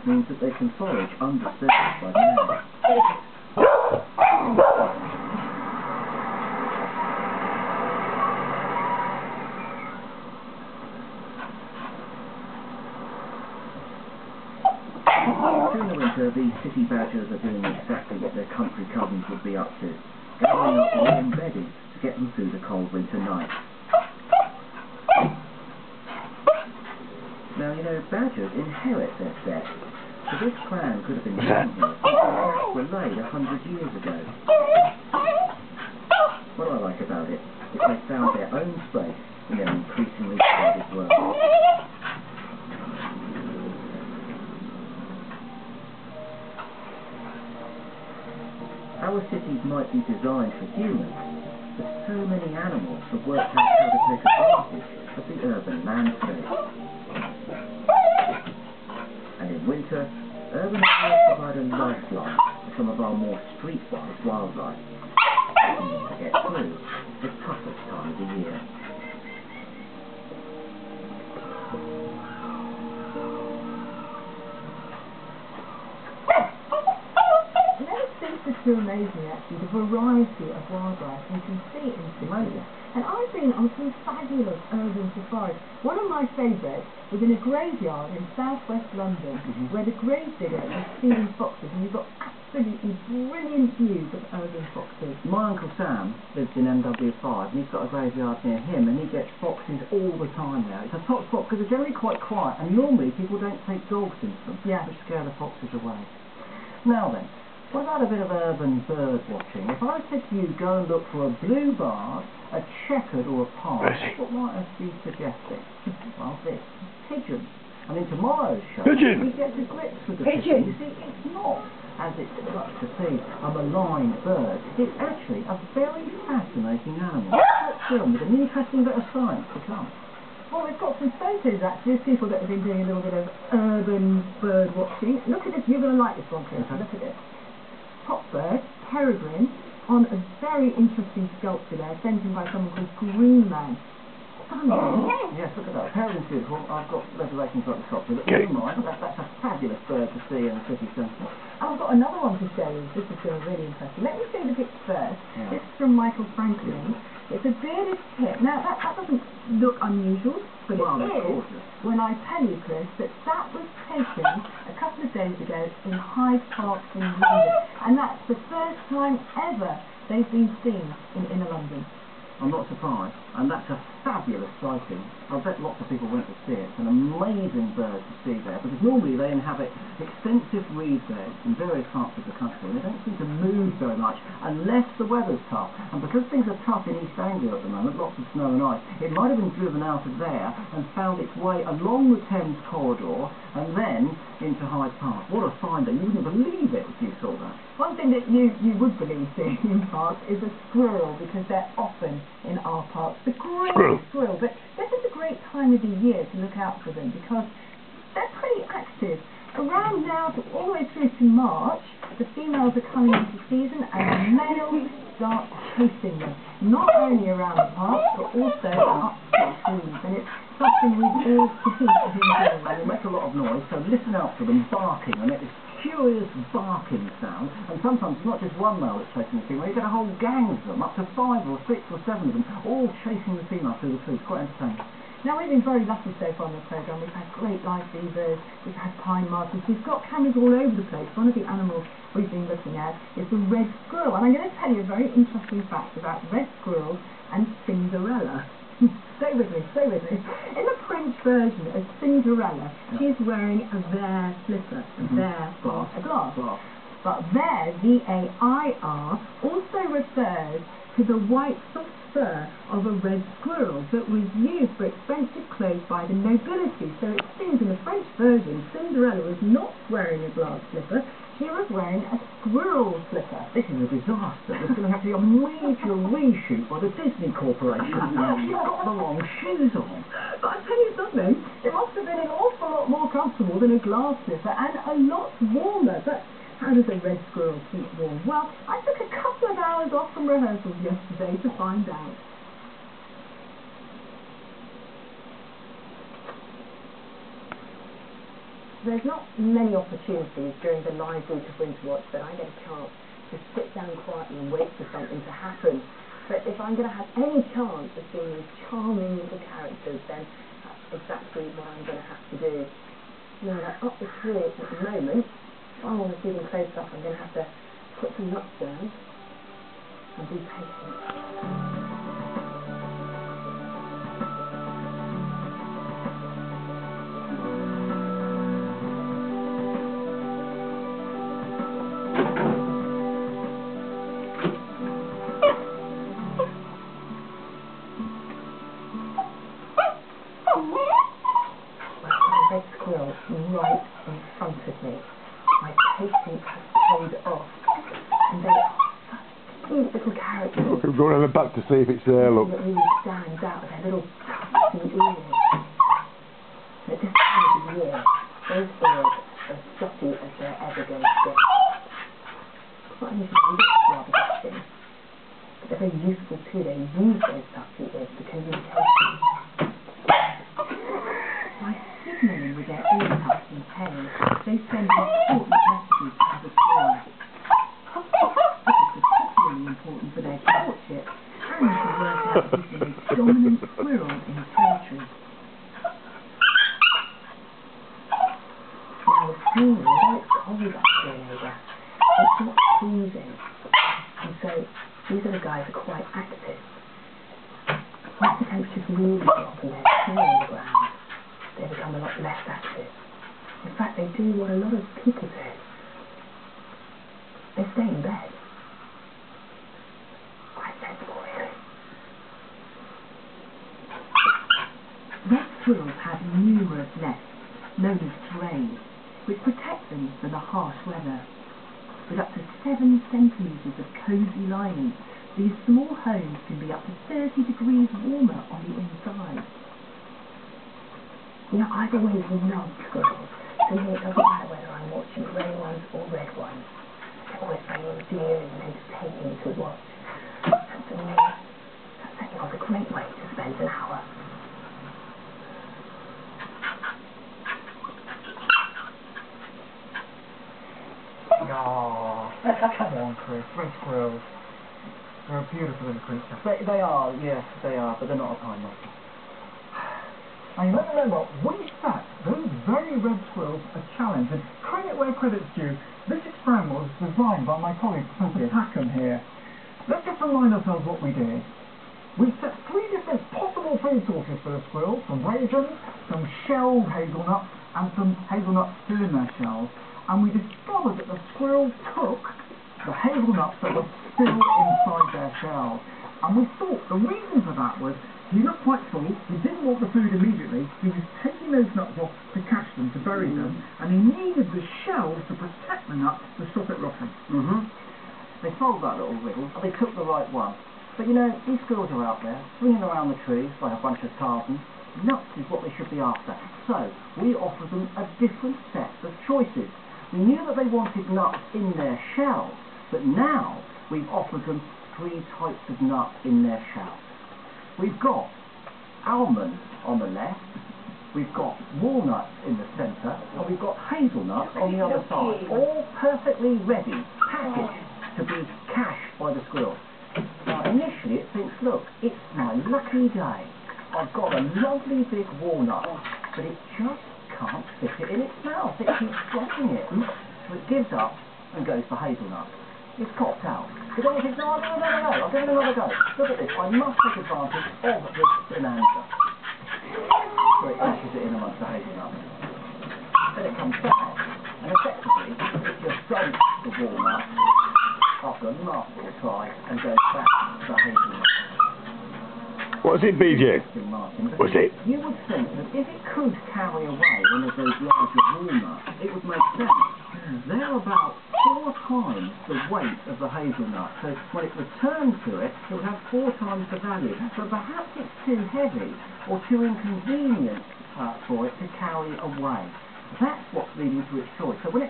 means that they can forage under surface by the hour. During the winter, these city badgers are doing exactly what their country cousins would be up to, gathering up warm bedding to get them through the cold winter nights. Now, you know, badgers inherit their sex, so this clan could have been living here since the cats were laid 100 years ago. What I like about it is they found their own space in their increasingly crowded world. Our cities might be designed for humans, but so many animals have worked out how to take advantage of the urban landscape. And in winter, urban areas provide a lifeline for some of our more streetwise wildlife, helping them to get through the toughest time of the year. It's so amazing, actually, the variety of wildlife you can see in cities. And I've been on some fabulous urban safaris. One of my favourites was in a graveyard in southwest London, where the gravedigger was stealing foxes, and you've got absolutely brilliant views of urban foxes. My Uncle Sam lives in NW5, and he's got a graveyard near him, and he gets foxes all the time now. It's a top spot because they're generally quite quiet, and normally people don't take dogs into them, which scare the foxes away. Now then, what about a bit of urban bird watching? If I said to you, go and look for a blue bard, a checkered or a park, what might I be suggesting? Well, this, pigeons. And in tomorrow's show, we get to grips with the pigeon. You see, it's not, as it's such to see, a maligned bird. It's actually a very fascinating animal. Let's film with an interesting bit of science to come. Well, we've got some photos, actually, of people that have been doing a little bit of urban bird watching. Look at this. You're going to like this one, Chris. Look at this. Top bird, peregrine, on a very interesting sculpture there, sent in by someone called Greenman. Yes, look at that. Peregrine's beautiful. I've got reservations about the sculpture, but never mind. That's a fabulous bird to see in the city centre. I've got another one to show you. This is going to be really interesting. Let me show you the picture first. Yeah. This is from Michael Franklin. It's a bearded tit. Now, that doesn't look unusual, but it is gorgeous. When I tell you, Chris, that was taken a couple of days ago in Hyde Park in London, and that's the first time ever they've been seen in inner London. I'm not surprised, and that's a fabulous sighting. I bet lots of people went to see it. It's an amazing bird to see there, because normally they inhabit extensive reed beds in various parts of the country, and they don't seem to move very much unless the weather's tough. And because things are tough in East Anglia at the moment, lots of snow and ice, it might have been driven out of there and found its way along the Thames corridor and then into Hyde Park. What a finder. You wouldn't believe it if you saw that. One thing that you would believe seeing in parks is a squirrel, because they're often in our parks. The great squirrel. But this is a great time of the year to look out for them, because they're pretty active. Around now to all the way through to March, the females are coming into season and the males start chasing them. Not only around the park, but also up the trees. And it's something we all seem to enjoy. And they make a lot of noise, so listen out for them barking, and it is curious barking sound, and sometimes it's not just one male that's chasing the female, you get a whole gang of them, up to 5 or 6 or 7 of them, all chasing the female through the trees. Quite entertaining. Now, we've been very lucky so far on the programme. We've had great live beavers, we've had pine martens, we've got cameras all over the place. One of the animals we've been looking at is the red squirrel, and I'm going to tell you a very interesting fact about red squirrels and Cinderella. Stay with me, stay with me. In the French version of Cinderella, she's wearing a vair slipper, a glass. But vair, V-A-I-R, also refers to the white soft fur of a red squirrel that was used for expensive clothes by the nobility. So it seems in the French version, Cinderella was not wearing a glass slipper, she was wearing a squirrel slipper. This is a disaster. There's going to have to be a major reshoot by the Disney Corporation. She's got the wrong shoes on. But I'll tell you something, it must have been an awful lot more comfortable than a glass slipper, and a lot warmer. But how does a red squirrel keep warm? Well, I took a couple of hours off from rehearsals yesterday to find out. There's not many opportunities during the live week of Winterwatch that I get a chance to sit down quietly and wait for something to happen. But if I'm going to have any chance of seeing these charming little characters, then that's exactly what I'm going to have to do. Now they're up the tree at the moment. If I want to see them close up, I'm going to have to put some nuts down and be patient. Red squirrel right in front of me. My patience has paid off, and they are such cute little characters. Look, I'm going on the back to see if it's there, look. That really stands out with their little tufty ears. At this time of the year, those birds are as dotty as they're ever going to get. Quite unusual, look rather dotty, but they're very useful too. They use those tufty ears for communication. Signaling with their ear tufts and tails, they send important messages to the squirrel. This is particularly important for their courtship and to work out who's the most dominant squirrel in the territory. Now the scenery, though it's cold up here, neighbour, it's not freezing, and so these other guys are quite active. Once the temperatures really drop and they're snow on the ground, they become a lot less active. In fact, they do what a lot of people do. They stay in bed. Quite sensible, really. Red squirrels have numerous nests, known as terrains, which protect them from the harsh weather. With up to 7 centimetres of cosy lining, these small homes can be up to 30 degrees warmer on the inside. You know, I've always loved squirrels. To me, it doesn't matter whether I'm watching grey ones or red ones. They're always very endearing and entertaining to watch. And for me, that certainly was a great way to spend an hour. Oh, come on, Chris. Red squirrels. They're a beautiful little creature. They are, yes, they are, but they're not a pine marten. I remember, we sat those very red squirrels a challenge, and credit where credit's due, this experiment was designed by my colleague Professor Packham here. Let's just remind ourselves what we did. We set 3 different possible food sources for the squirrels, some raisins, some shelled hazelnuts, and some hazelnuts still in their shells, and we discovered that the squirrels took the hazelnuts that were still inside their shells. And we thought the reason for that was he looked quite full, he didn't want the food immediately, he was taking those nuts off to catch them, to bury them, and he needed the shells to protect the nuts to stop it rotting. They solved that little riddle, and they took the right one. But you know, these squirrels are out there, swinging around the trees like a bunch of tartans. Nuts is what they should be after. So, we offered them a different set of choices. We knew that they wanted nuts in their shells, but now we've offered them 3 types of nuts in their shells. We've got almonds on the left, we've got walnuts in the centre, and we've got hazelnuts on the other side, all perfectly ready, packaged to be cached by the squirrel. Now initially it thinks, look, it's my lucky day. I've got a lovely big walnut, but it just can't fit it in its mouth. It keeps dropping it. So it gives up and goes for hazelnut. It's cocked out. But then it thinks, no, I'll give it another go. Look at this, I must take advantage of this bonanza. So it dashes it in amongst the hazelnuts. Then it comes back, and effectively it just dumps the walnut after a masterful try and goes back to the hazelnut. What's it, BeeJay? What's it? You would think that if it could carry away one of those larger walnuts, it would make sense. They're about 4 times the weight of the hazelnut, so when it returned to it, it would have 4 times the value. So perhaps it's too heavy or too inconvenient for it to carry away. That's what's leading to its choice. So when it